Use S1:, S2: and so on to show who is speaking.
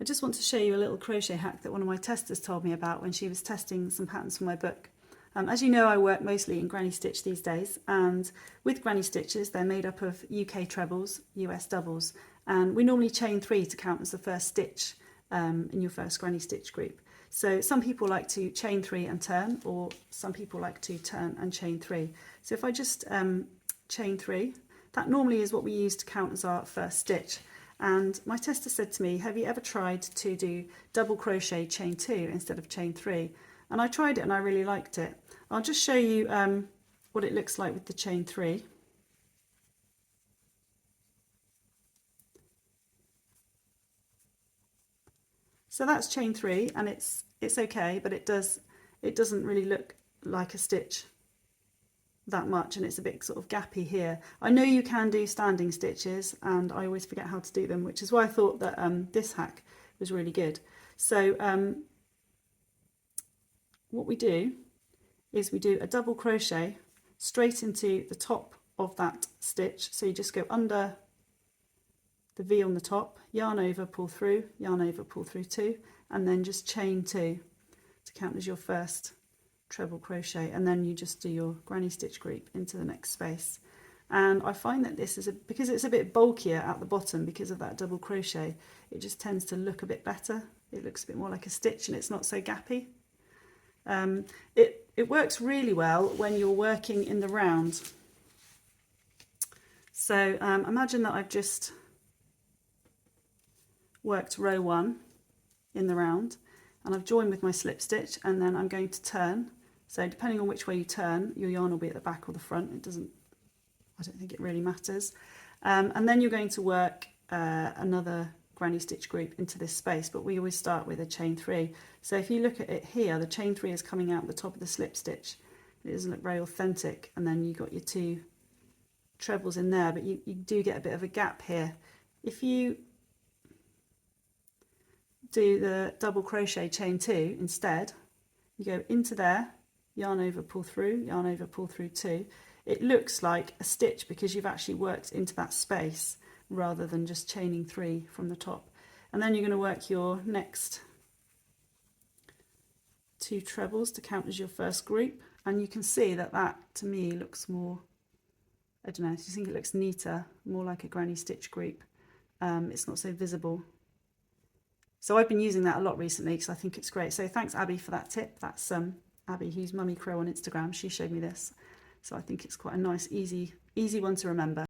S1: I just want to show you a little crochet hack that one of my testers told me about when she was testing some patterns for my book. As you know, I work mostly in granny stitch these days, and with granny stitches they're made up of UK trebles, US doubles, and we normally chain 3 to count as the first stitch in your first granny stitch group. So some people like to chain 3 and turn, or some people like to turn and chain 3. So if I just chain 3, that normally is what we use to count as our first stitch. And my tester said to me, have you ever tried to do double crochet chain 2 instead of chain 3? And I tried it and I really liked it. I'll just show you what it looks like with the chain 3. So that's chain 3, and it's okay, but it doesn't really look like a stitch that much, and it's a bit sort of gappy here. I know you can do standing stitches, and I always forget how to do them, which is why I thought that this hack was really good. So what we do is we do a double crochet straight into the top of that stitch. So you just go under the V on the top, yarn over, pull through, yarn over, pull through 2, and then just chain 2 to count as your first treble crochet, and then you just do your granny stitch group into the next space. And I find that this is because it's a bit bulkier at the bottom because of that double crochet, it just tends to look a bit better. It looks a bit more like a stitch and it's not so gappy. It works really well when you're working in the round. So imagine that I've just worked row 1 in the round, and I've joined with my slip stitch, and then I'm going to turn. So depending on which way you turn, your yarn will be at the back or the front. I don't think it really matters. And then you're going to work another granny stitch group into this space, but we always start with a chain 3. So if you look at it here, the chain 3 is coming out the top of the slip stitch. It doesn't look very authentic, and then you've got your 2 trebles in there, but you do get a bit of a gap here. If you do the double crochet chain 2 instead, you go into there, yarn over, pull through, yarn over, pull through 2. It looks like a stitch because you've actually worked into that space rather than just chaining 3 from the top. And then you're going to work your next 2 trebles to count as your first group, and you can see that to me looks more, I don't know, I just think it looks neater, more like a granny stitch group. It's not so visible. So I've been using that a lot recently because I think it's great. So thanks, Abby, for that tip. That's Abby, who's Mummy Crow on Instagram. She showed me this. So I think it's quite a nice, easy one to remember.